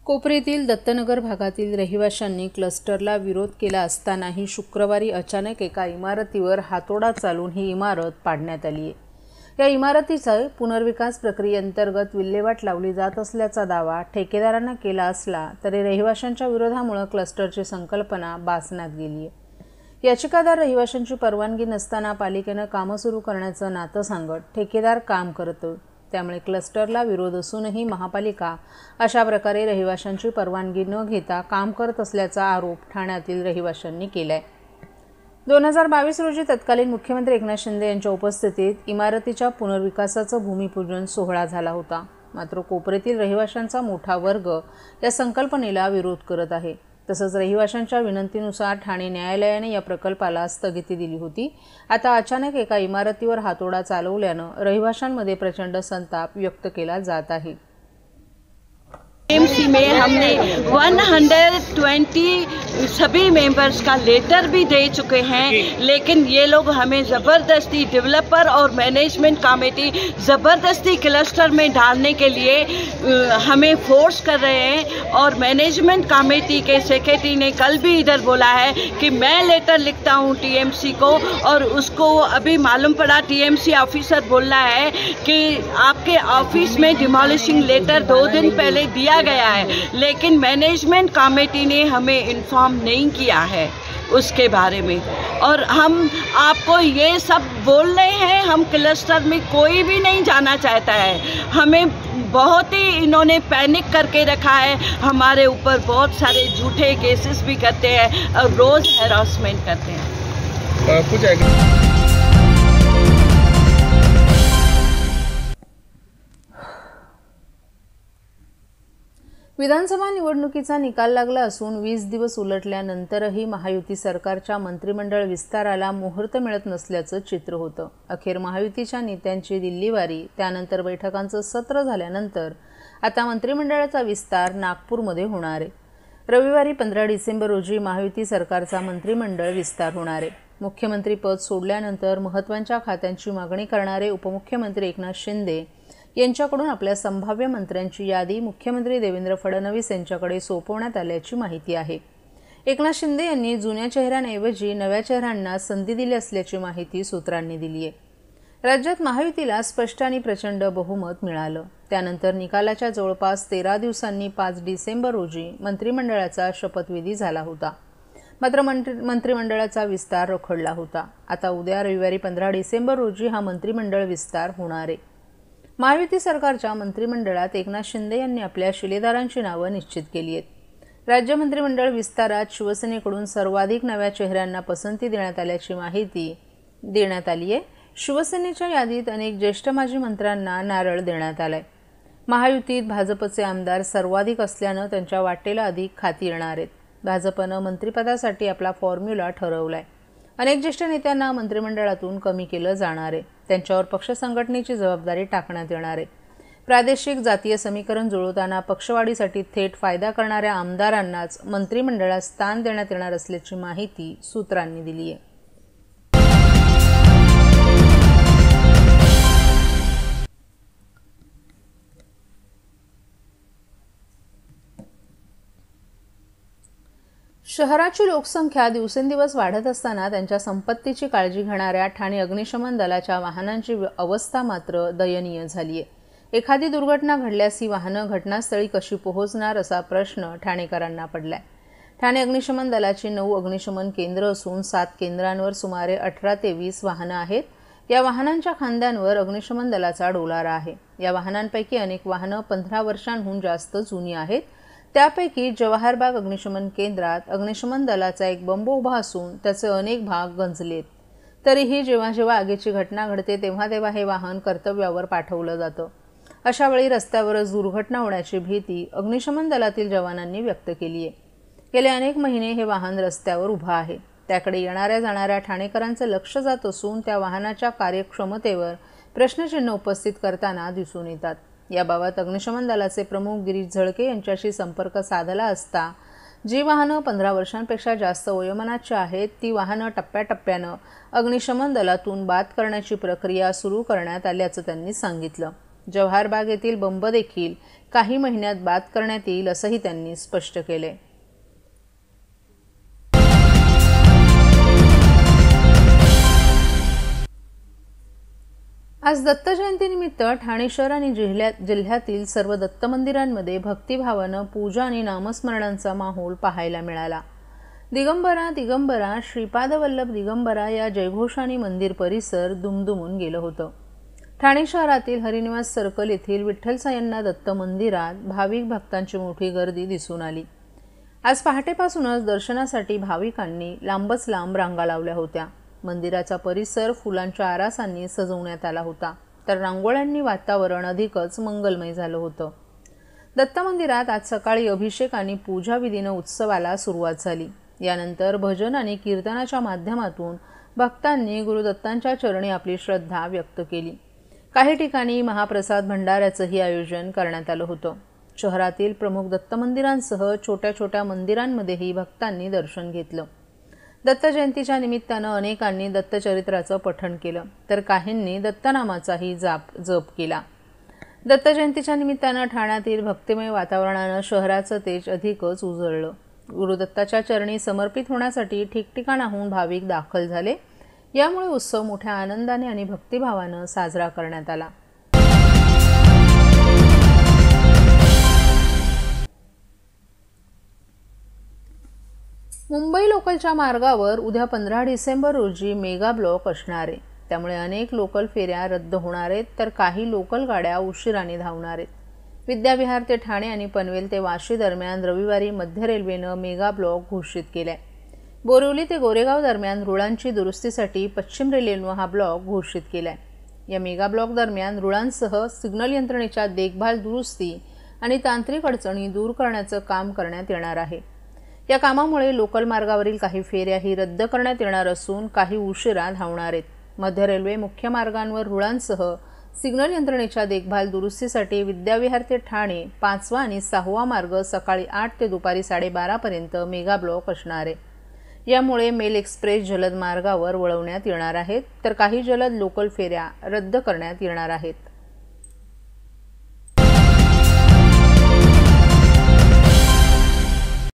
कोपरीतील दत्तनगर भागातील रहिवाशांनी क्लस्टरला विरोध केला असतानाही शुक्रवारी अचानक एका इमारतीवर हातोडा चालून ही इमारत पाडण्यात आली आहे। या इमारतीचा पुनर्विकास प्रक्रियेअंतर्गत विल्हेवाट लावली जात असल्याचा दावा ठेकेदारांना केला असला तरी रहिवाशांच्या विरोधामुळे क्लस्टरची संकल्पना बासण्यात गेली आहे। याचिकादार रहिवाशांची परवानगी नसताना पालिकेने कामं सुरू करण्याचं नातं सांगत ठेकेदार काम करतो, त्यामुळे क्लस्टरला विरोध असूनही महापालिका अशा प्रकारे रहिवाशांची परवानगी न घेता काम करत असल्याचा आरोप ठाण्यातील रहिवाशांनी केलाय। 2022 रोजी तत्कालीन मुख्यमंत्री एकनाथ शिंदे यांच्या उपस्थितीत इमारतीच्या पुनर्विकासाचं भूमिपूजन सोहळा झाला होता। मात्र कोपरीतील रहिवाशांचा मोठा वर्ग या संकल्पनेला विरोध करत आहे। तसंच रहिवाशांच्या विनंतीनुसार ठाणे न्यायालयाने या प्रकल्पाला स्थगिती दिली होती। आता अचानक एका इमारतीवर हातोडा चालवल्यानं रहिवाशांमध्ये प्रचंड संताप व्यक्त केला जात आहे। टीएमसी में हमने 120 सभी मेंबर्स का लेटर भी दे चुके हैं, लेकिन ये लोग हमें ज़बरदस्ती डेवलपर और मैनेजमेंट कमेटी ज़बरदस्ती क्लस्टर में डालने के लिए हमें फोर्स कर रहे हैं। और मैनेजमेंट कमेटी के सेक्रेटरी ने कल भी इधर बोला है कि मैं लेटर लिखता हूँ टीएमसी को, और उसको अभी मालूम पड़ा टीएमसी ऑफिसर बोल रहा है कि आपके ऑफिस में डिमोलिशिंग लेटर 2 दिन पहले दिया गया है, लेकिन मैनेजमेंट कमेटी ने हमें इन्फॉर्म नहीं किया है उसके बारे में। और हम आपको ये सब बोल रहे हैं, हम क्लस्टर में कोई भी नहीं जाना चाहता है। हमें बहुत ही इन्होंने पैनिक करके रखा है, हमारे ऊपर बहुत सारे झूठे केसेस भी करते हैं और रोज़ हैरासमेंट करते हैं। कुछ विधानसभा निवडणुकीचा निकाल लागला असून 20 दिवस उलटल्यानंतरही महायुती सरकारच्या मंत्रिमंडळ विस्ताराला मुहूर्त मिळत नसल्याचं चित्र होतं। अखेर महायुतीच्या नेत्यांची दिल्लीवारी, त्यानंतर बैठकांचं सत्र झाल्यानंतर आता मंत्रिमंडळाचा विस्तार नागपूरमध्ये होणार आहे। रविवारी 15 डिसेंबर रोजी महायुती सरकारचा मंत्रिमंडळ विस्तार होणार आहे। मुख्यमंत्री पद सोडल्यानंतर महत्त्वाच्या खात्यांची मागणी करणारे उपमुख्यमंत्री एकनाथ शिंदे यांच्याकडून आपल्या संभाव्य मंत्र्यांची यादी मुख्यमंत्री देवेंद्र फडणवीस यांच्याकडे सोपवण्यात आल्याची माहिती आहे। एकनाथ शिंदे यांनी जुन्या चेहऱ्यांऐवजी नव्या चेहऱ्यांना संधी दिली असल्याची माहिती सूत्रांनी दिली आहे। राज्यात महायुतीला स्पष्ट आणि प्रचंड बहुमत मिळालं। त्यानंतर निकालाच्या जवळपास 13 दिवसांनी 5 डिसेंबर रोजी मंत्रिमंडळाचा शपथविधी झाला होता। मात्र मंत्रिमंडळाचा विस्तार रखडला होता। आता उद्या रविवारी 15 डिसेंबर रोजी हा मंत्रिमंडळ विस्तार होणार आहे। महायुती सरकारच्या मंत्रिमंडळात एकनाथ शिंदे यांनी आपल्या शिलेदारांची नावं निश्चित केली आहेत। राज्य मंत्रिमंडळ विस्तारात शिवसेनेकडून सर्वाधिक नव्या चेहऱ्यांना पसंती देण्यात आल्याची माहिती देण्यात आली आहे। शिवसेनेच्या यादीत अनेक ज्येष्ठ माजी मंत्र्यांना नारळ देण्यात आलाय। महायुतीत भाजपचे आमदार सर्वाधिक असल्यानं त्यांच्या वाटेला अधिक खाती येणार आहेत। भाजपनं मंत्रिपदासाठी आपला फॉर्म्युला ठरवलाय। अनेक ज्येष्ठ नेत्यांना मंत्रिमंडळातून कमी केलं जाणार आहे, त्यांच्यावर पक्ष संघटनेची जबाबदारी टाकण्यात येणार आहे। प्रादेशिक जातीय समीकरण जुळवताना पक्षवाढीसाठी थेट फायदा करणाऱ्या आमदारांनाच मंत्रिमंडळात स्थान देण्यात येणार असल्याची माहिती सूत्रांनी दिली आहे। शहराची लोकसंख्या दिवसेंदिवस वाढत असताना त्यांच्या संपत्तीची काळजी घेणाऱ्या ठाणे अग्निशमन दलाच्या वाहनांची अवस्था मात्र दयनीय झाली आहे। एखादी दुर्घटना घडल्यास ही वाहनं घटनास्थळी कशी पोहोचणार असा प्रश्न ठाणेकरांना पडलाय। ठाणे अग्निशमन दलाची 9 अग्निशमन केंद्र असून 7 केंद्रांवर सुमारे 18 ते 20 वाहनं आहेत। या वाहनांच्या खांद्यांवर अग्निशमन दलाचा डोलारा आहे। या वाहनांपैकी अनेक वाहनं 15 वर्षांहून जास्त जुनी आहेत। त्यापैकी जवाहरबाग अग्निशमन केंद्रात अग्निशमन दलाचा एक बंब उभा असून त्याचे अनेक भाग गंजलेत। तरीही जेव्हा जेव्हा आगीची घटना घडते तेव्हा तेव्हा हे वाहन कर्तव्यावर पाठवलं जातं। अशा वेळी रस्त्यावरच दुर्घटना होण्याची भीती अग्निशमन दलातील जवानांनी व्यक्त केली आहे। गेले अनेक महिने हे वाहन रस्त्यावर उभा आहे। त्याकडे येणाऱ्या जाणाऱ्या ठाणेकरांचं लक्ष जात असून त्या वाहनाच्या कार्यक्षमतेवर प्रश्नचिन्ह उपस्थित करताना दिसून येतात। याबाबत अग्निशमन दलाचे प्रमुख गिरीश झळके यांच्याशी संपर्क साधला असता जी वाहनं 15 वर्षांपेक्षा जास्त वयोमानाची आहेत ती वाहनं टप्प्याटप्प्यानं अग्निशमन दलातून बाद करण्याची प्रक्रिया सुरू करण्यात आल्याचं त्यांनी सांगितलं। जवाहर बाग येथील बंब देखील काही महिन्यात बाद करण्यात येईल असंही त्यांनी स्पष्ट केले. आज दत्त जयंतीनिमित्त ठाणे शहर आणि जिल्ह्यातील सर्व दत्त मंदिरांमध्ये भक्तिभावानं पूजा आणि नामस्मरणांचा माहोल पाहायला मिळाला. दिगंबरा दिगंबरा श्रीपाद वल्लभ दिगंबरा या जयघोषाने मंदिर परिसर दुमदुमून गेलं होतं. ठाणे शहरातील हरिनिवास सर्कल येथील विठ्ठल सायंनाथ दत्त मंदिरात भाविक भक्तांची मोठी गर्दी दिसून आली. आज पहाटेपासूनच दर्शनासाठी भाविकांनी लांबच लांब रांगा लावल्या होत्या. मंदिराचा परिसर फुलांच्या आरासांनी सजवण्यात आला होता, तर रांगोळ्यांनी वातावरण अधिकच मंगलमय झालं होतं. दत्त मंदिरात आज सकाळी अभिषेक आणि पूजा विधीनं उत्सवाला सुरुवात झाली. यानंतर भजन आणि कीर्तनाच्या माध्यमातून भक्तांनी गुरुदत्तांच्या चरणी आपली श्रद्धा व्यक्त केली. काही ठिकाणी महाप्रसाद भंडाऱ्याचंही आयोजन करण्यात आलं होतं. शहरातील प्रमुख दत्त मंदिरांसह छोट्या छोट्या मंदिरांमध्येही भक्तांनी दर्शन घेतलं. दत्त जयंतीच्या निमित्तानं अनेकांनी दत्तचरित्राचं पठण केलं, तर काहींनी दत्तनामाचाही जप केला. दत्त जयंतीच्या निमित्तानं ठाण्यातील भक्तिमय वातावरणानं शहराचं तेज अधिकच उजळलं. गुरुदत्ताच्या चरणी समर्पित होण्यासाठी ठिकठिकाणाहून भाविक दाखल झाले. यामुळे उत्सव मोठ्या आनंदाने आणि भक्तिभावानं साजरा करण्यात आला. मुंबई लोकलच्या मार्गावर उद्या 15 डिसेंबर रोजी मेगा ब्लॉक असणार आहे. त्यामुळे अनेक लोकल फेऱ्या रद्द होणार आहेत, तर काही लोकल गाड्या उशिराने धावणार आहेत. विद्याविहार ते ठाणे आणि पनवेल ते वाशी दरम्यान रविवारी मध्य रेल्वेनं मेगा ब्लॉक घोषित केलाय. बोरिवली ते गोरेगाव दरम्यान रुळांची दुरुस्तीसाठी पश्चिम रेल्वेनं हा ब्लॉक घोषित केलाय. या मेगा ब्लॉक दरम्यान रुळांसह सिग्नल यंत्रणेच्या देखभाल, दुरुस्ती आणि तांत्रिक अडचणी दूर करण्याचं काम करण्यात येणार आहे. या कामामुळे लोकल मार्गावरील काही फेऱ्याही रद्द करण्यात येणार असून काही उशिरा धावणार आहेत. मध्य रेल्वे मुख्य मार्गांवर रुळांसह सिग्नल यंत्रणेच्या देखभाल, दुरुस्तीसाठी विद्याविहार ते ठाणे 5वा आणि 6वा मार्ग सकाळी 8 ते दुपारी 12:30 पर्यंत मेगा ब्लॉक असणार आहे. यामुळे मेल एक्सप्रेस जलद मार्गावर वळवण्यात येणार आहेत, तर काही जलद लोकल फेऱ्या रद्द करण्यात येणार आहेत.